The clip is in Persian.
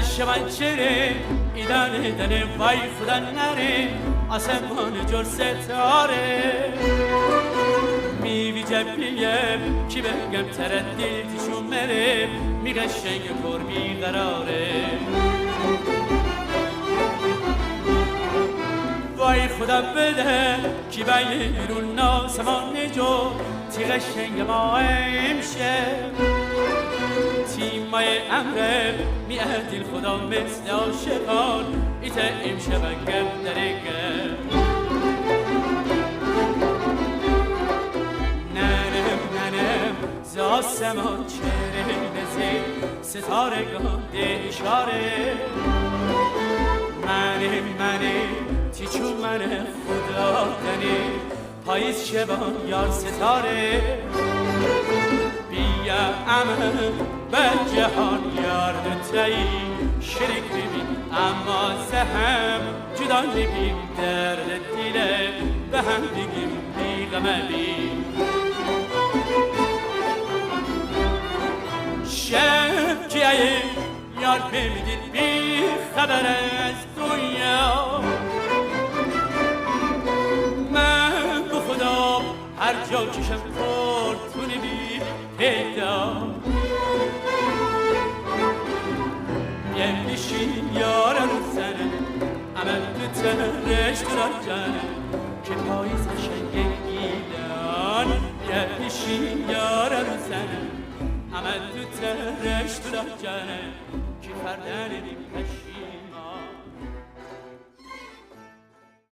شمنچره ایدن وای خدا نره آسمان جور ستاره میوی جبیم کی بگم تردیدشون مره میگه شنگ پر بیقراره وای خدا بده کی بیرون ناسمان جو تیغ شنگ ما امشه تیمای امره میادیل خدا مثل عاشقان ایت امشه بگم درگه ننم زاسمان چره نزه ستارگان ده اشاره منه تیچو من خدا دنه پاییز شبان یار ستاره بیا امه به جهان یار دوتایی شریک ببین اما زهم جدا نبیم درد دیله به هم بگیم بیغمه بیم شب کیه یار بمیدید بی خبر از دنیا من به خدا هر جا کشم فورتونه بی پیدا یه بشین یارم زنه عمل تو ترش درا جنه که پاییز قشنگ گیلان یه بشین یارم زنه عمل تو ترش درا جنه که فردن بیم